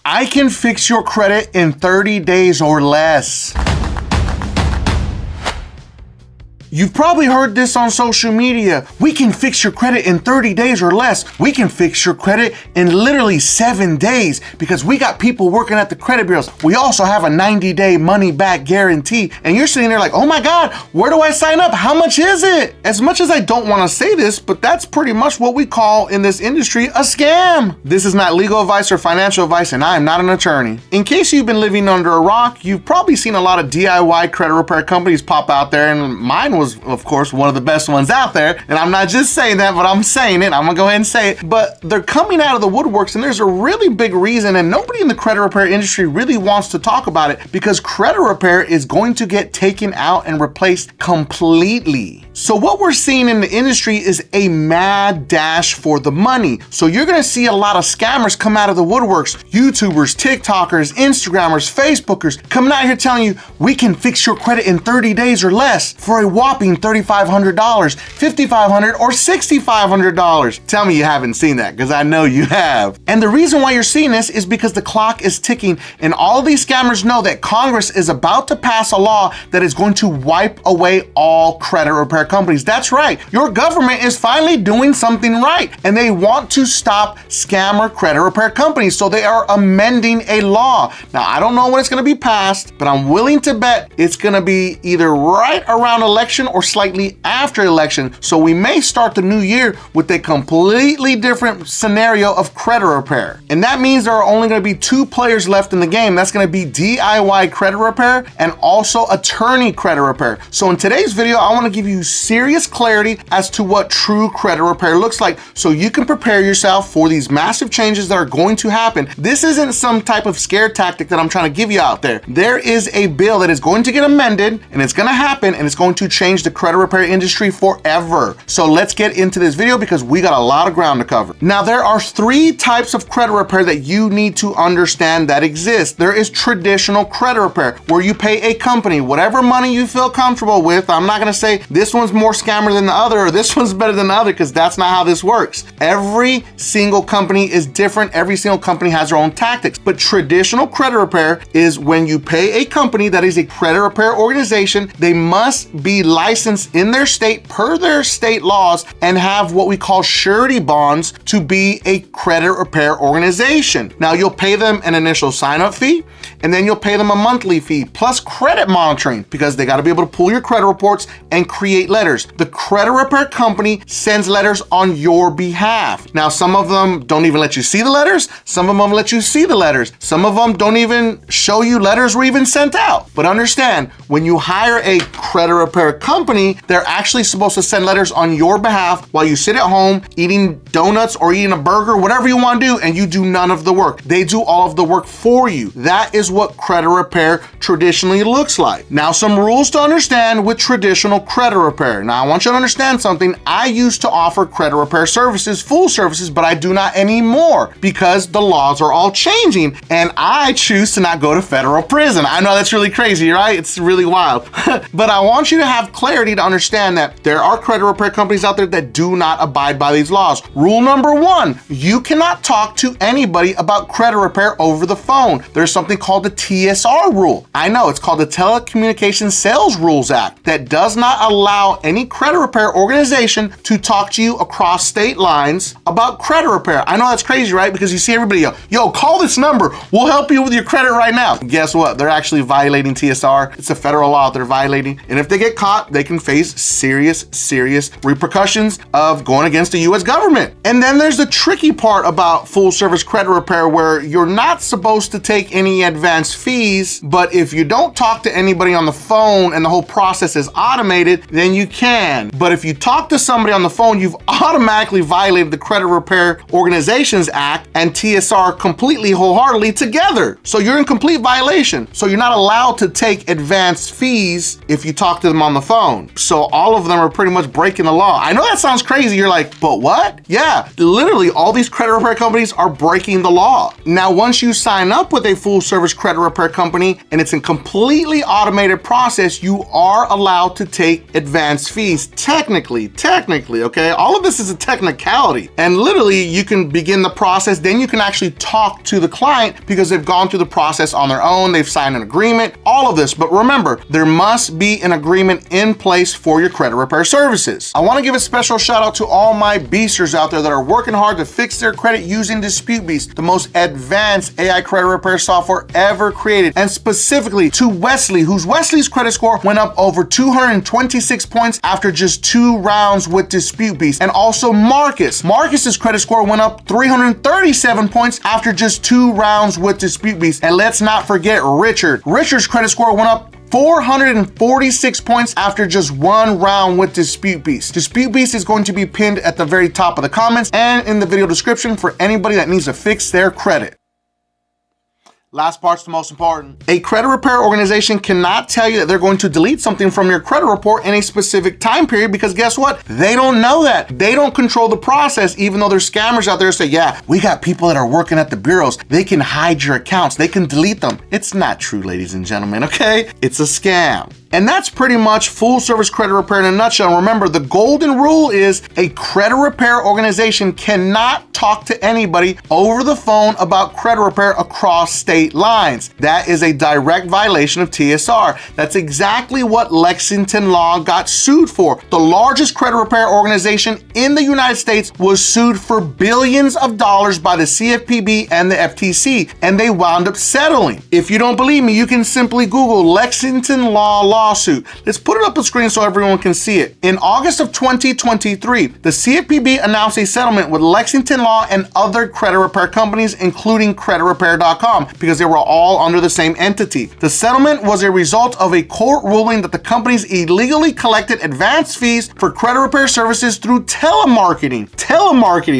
I can fix your credit in 30 days or less. You've probably heard this on social media. We can fix your credit in 30 days or less. We can fix your credit in literally 7 days because we got people working at the credit bureaus. We also have a 90-day money-back guarantee. And you're sitting there like, oh my God, where do I sign up? How much is it? As much as I don't want to say this, but that's pretty much what we call in this industry a scam. This is not legal advice or financial advice, and I am not an attorney. In case you've been living under a rock, you've probably seen a lot of DIY credit repair companies pop out there, and mine was, of course, one of the best ones out there. And I'm not just saying that, but I'm saying it. I'm gonna go ahead and say it. But they're coming out of the woodworks, and there's a really big reason, and nobody in the credit repair industry really wants to talk about it because credit repair is going to get taken out and replaced completely. So what we're seeing in the industry is a mad dash for the money. So you're gonna see a lot of scammers come out of the woodworks, YouTubers, TikTokers, Instagrammers, Facebookers, coming out here telling you, we can fix your credit in 30 days or less for a whopping $3,500, $5,500, or $6,500. Tell me you haven't seen that, because I know you have. And the reason why you're seeing this is because the clock is ticking, and all of these scammers know that Congress is about to pass a law that is going to wipe away all credit repair companies. That's right. Your government is finally doing something right, and they want to stop scammer credit repair companies, so they are amending a law. Now, I don't know when it's going to be passed, but I'm willing to bet it's going to be either right around election or slightly after election. So we may start the new year with a completely different scenario of credit repair. And that means there are only going to be 2 players left in the game. That's going to be DIY credit repair and also attorney credit repair. So in today's video, I want to give you serious clarity as to what true credit repair looks like so you can prepare yourself for these massive changes that are going to happen. This isn't some type of scare tactic that I'm trying to give you out there. There is a bill that is going to get amended, and it's going to happen, and it's going to change the credit repair industry forever. So let's get into this video because we got a lot of ground to cover. Now, there are 3 types of credit repair that you need to understand that exist. There is traditional credit repair, where you pay a company whatever money you feel comfortable with. I'm not going to say this one's more scammer than the other or this one's better than the other, because that's not how this works. Every single company is different. Every single company has their own tactics. But traditional credit repair is when you pay a company that is a credit repair organization. They must be licensed in their state per their state laws and have what we call surety bonds to be a credit repair organization. Now, you'll pay them an initial sign-up fee, and then you'll pay them a monthly fee plus credit monitoring, because they got to be able to pull your credit reports and create letters. The credit repair company sends letters on your behalf. Now, some of them don't even let you see the letters. Some of them let you see the letters. Some of them don't even show you letters were even sent out. But understand, when you hire a credit repair company, they're actually supposed to send letters on your behalf while you sit at home eating donuts or eating a burger, whatever you want to do, and you do none of the work. They do all of the work for you. That is what credit repair traditionally looks like. Now, some rules to understand with traditional credit repair. Now, I want you to understand something. I used to offer credit repair services, full services, but I do not anymore because the laws are all changing, and I choose to not go to federal prison. I know that's really crazy, right? It's really wild. But I want you to have clarity to understand that there are credit repair companies out there that do not abide by these laws. Rule number 1, you cannot talk to anybody about credit repair over the phone. There's something called the TSR rule. I know, it's called the Telecommunications Sales Rules Act, that does not allow any credit repair organization to talk to you across state lines about credit repair. I know that's crazy, right? Because you see everybody go, yo, call this number. We'll help you with your credit right now. Guess what? They're actually violating TSR. It's a federal law they're violating. And if they get caught, they can face serious repercussions of going against the US government. And then there's the tricky part about full service credit repair, where you're not supposed to take any advance fees, but if you don't talk to anybody on the phone and the whole process is automated, then you can. But if you talk to somebody on the phone, you've automatically violated the Credit Repair Organizations Act and TSR completely wholeheartedly together. So you're in complete violation. So you're not allowed to take advanced fees if you talk to them on the phone. phone. So all of them are pretty much breaking the law. I know that sounds crazy. You're like, but what? Yeah, literally all these credit repair companies are breaking the law. Now, once you sign up with a full service credit repair company and it's a completely automated process, you are allowed to take advance fees. Technically, okay? All of this is a technicality. And literally you can begin the process, then you can actually talk to the client because they've gone through the process on their own, they've signed an agreement, all of this. But remember, there must be an agreement in place for your credit repair services. I want to give a special shout out to all my beasters out there that are working hard to fix their credit using DisputeBeast, the most advanced AI credit repair software ever created. And specifically to Wesley, Wesley's credit score went up over 226 points after just 2 rounds with DisputeBeast. And also Marcus's credit score went up 337 points after just 2 rounds with DisputeBeast. And let's not forget Richard's credit score went up 446 points after just 1 round with DisputeBeast. DisputeBeast is going to be pinned at the very top of the comments and in the video description for anybody that needs to fix their credit. Last part's the most important. A credit repair organization cannot tell you that they're going to delete something from your credit report in a specific time period because guess what? They don't know that. They don't control the process, even though there's scammers out there say, yeah, we got people that are working at the bureaus. They can hide your accounts. They can delete them. It's not true, ladies and gentlemen, okay? It's a scam. And that's pretty much full service credit repair in a nutshell. Remember, the golden rule is a credit repair organization cannot talk to anybody over the phone about credit repair across state lines. That is a direct violation of TSR. That's exactly what Lexington Law got sued for. The largest credit repair organization in the United States was sued for billions of dollars by the CFPB and the FTC, and they wound up settling. If you don't believe me, you can simply Google Lexington Law lawsuit. Let's put it up on the screen so everyone can see it. In August of 2023, the CFPB announced a settlement with Lexington Law and other credit repair companies, including creditrepair.com, because they were all under the same entity. The settlement was a result of a court ruling that the companies illegally collected advance fees for credit repair services through telemarketing,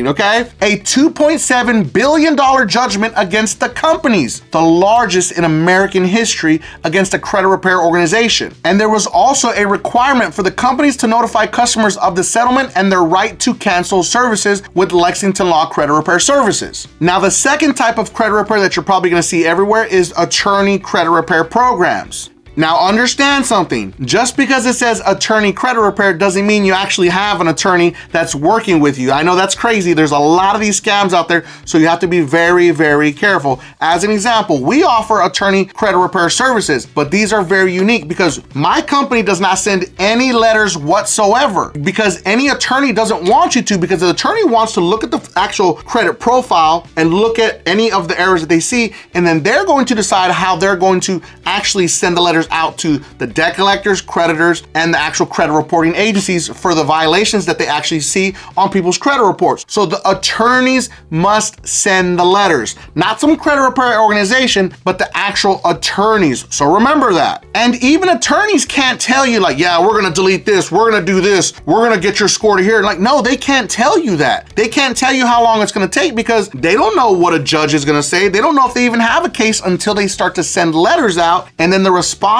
okay? A $2.7 billion judgment against the companies, the largest in American history against a credit repair organization. And there was also a requirement for the companies to notify customers of the settlement and their right to cancel services with Lexington Law credit repair services. Now, the second type of credit repair that you're probably going to see everywhere is attorney credit repair programs. Now understand something, just because it says attorney credit repair doesn't mean you actually have an attorney that's working with you. I know that's crazy. There's a lot of these scams out there, so you have to be very, very careful. As an example, we offer attorney credit repair services, but these are very unique because my company does not send any letters whatsoever because any attorney doesn't want you to, because the attorney wants to look at the actual credit profile and look at any of the errors that they see, and then they're going to decide how they're going to actually send the letters out to the debt collectors, creditors, and the actual credit reporting agencies for the violations that they actually see on people's credit reports. So the attorneys must send the letters, not some credit repair organization, but the actual attorneys. So remember that. And even attorneys can't tell you like, yeah, we're gonna delete this, we're gonna do this, we're gonna get your score to here. Like, no, they can't tell you that. They can't tell you how long it's gonna take because they don't know what a judge is gonna say. They don't know if they even have a case until they start to send letters out, and then the responses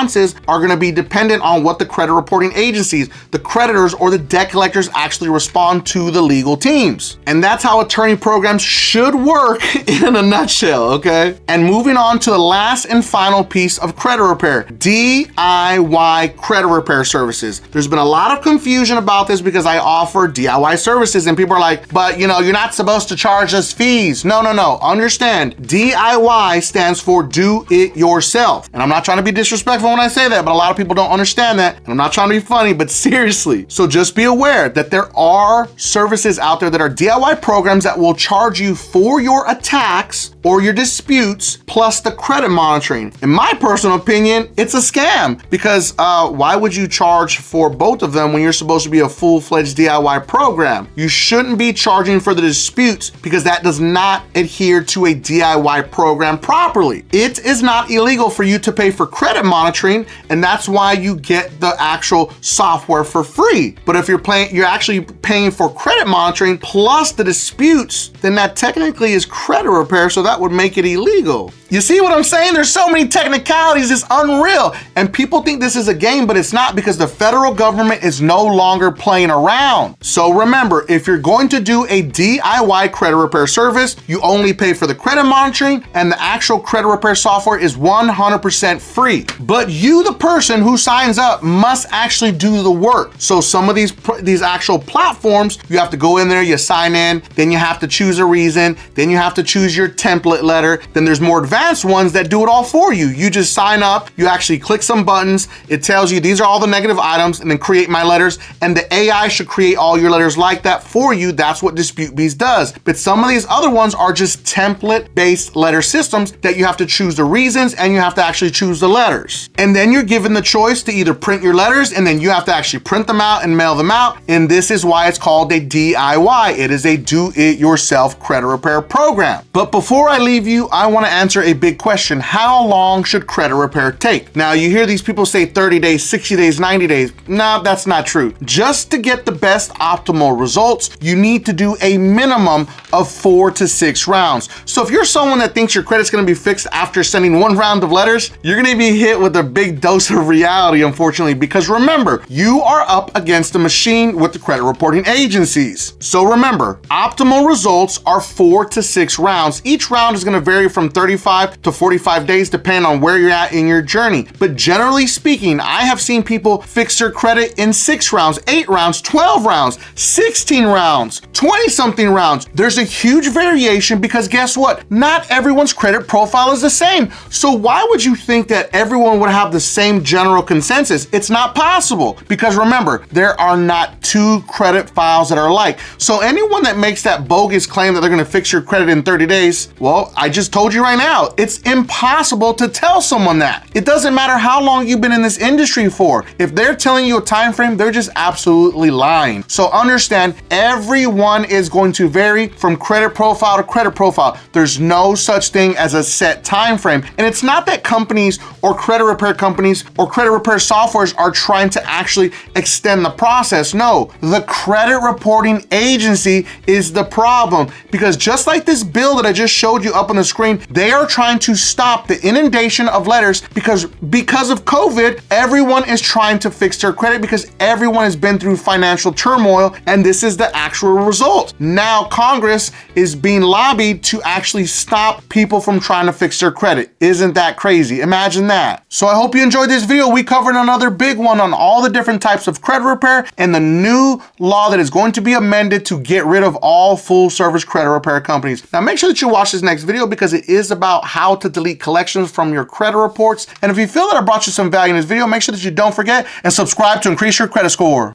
are going to be dependent on what the credit reporting agencies, the creditors, or the debt collectors actually respond to the legal teams. And that's how attorney programs should work in a nutshell, okay? And moving on to the last and final piece of credit repair, DIY credit repair services. There's been a lot of confusion about this because I offer DIY services and people are like, but you know, you're not supposed to charge us fees. No. Understand, DIY stands for do it yourself. And I'm not trying to be disrespectful when I say that, but a lot of people don't understand that. And I'm not trying to be funny, but seriously. So just be aware that there are services out there that are DIY programs that will charge you for your attacks or your disputes plus the credit monitoring. In my personal opinion, it's a scam because why would you charge for both of them when you're supposed to be a full-fledged DIY program? You shouldn't be charging for the disputes because that does not adhere to a DIY program properly. It is not illegal for you to pay for credit monitoring, and that's why you get the actual software for free. But if you're actually paying for credit monitoring plus the disputes, then that technically is credit repair, so that would make it illegal. You see what I'm saying? There's so many technicalities, it's unreal. And people think this is a game, but it's not, because the federal government is no longer playing around. So remember, if you're going to do a DIY credit repair service, you only pay for the credit monitoring, and the actual credit repair software is 100% free. But you, the person who signs up, must actually do the work. So some of these actual platforms, you have to go in there, you sign in, then you have to choose a reason, then you have to choose your template letter. Then there's more advanced ones that do it all for you. You just sign up, you actually click some buttons, it tells you these are all the negative items, and then create my letters, and the AI should create all your letters like that for you. That's what DisputeBees does. But some of these other ones are just template-based letter systems that you have to choose the reasons and you have to actually choose the letters. And then you're given the choice to either print your letters, and then you have to actually print them out and mail them out. And this is why it's called a DIY. It is a do-it-yourself credit repair program. But before I leave you, I want to answer a big question. How long should credit repair take? Now, you hear these people say 30 days, 60 days, 90 days. No, that's not true. Just to get the best optimal results, you need to do a minimum of 4 to 6 rounds. So if you're someone that thinks your credit's going to be fixed after sending 1 round of letters, you're going to be hit with a big dose of reality, unfortunately, because remember, you are up against a machine with the credit reporting agencies. So remember, optimal results are 4 to 6 rounds. Each round is going to vary from 35 to 45 days depending on where you're at in your journey. But generally speaking, I have seen people fix their credit in 6 rounds, 8 rounds, 12 rounds, 16 rounds, 20-something rounds. There's a huge variation because guess what? Not everyone's credit profile is the same. So why would you think that everyone would have the same general consensus? It's not possible, because remember, there are not 2 credit files that are alike. So anyone that makes that bogus claim that they're going to fix your credit in 30 days, well, I just told you right now, it's impossible to tell someone that. It doesn't matter how long you've been in this industry for. If they're telling you a time frame, they're just absolutely lying. So understand, everyone is going to vary from credit profile to credit profile. There's no such thing as a set time frame. And it's not that companies or credit repair companies or credit repair softwares are trying to actually extend the process. No, the credit reporting agency is the problem, because just like this bill that I just showed you up on the screen, they are trying to stop the inundation of letters because of COVID, everyone is trying to fix their credit because everyone has been through financial turmoil, and this is the actual result. Now Congress is being lobbied to actually stop people from trying to fix their credit. Isn't that crazy? Imagine that. So I hope you enjoyed this video. We covered another big one on all the different types of credit repair and the new law that is going to be amended to get rid of all full service credit repair companies. Now make sure that you watch this next video because it is about how to delete collections from your credit reports. And if you feel that I brought you some value in this video, make sure that you don't forget and subscribe to increase your credit score.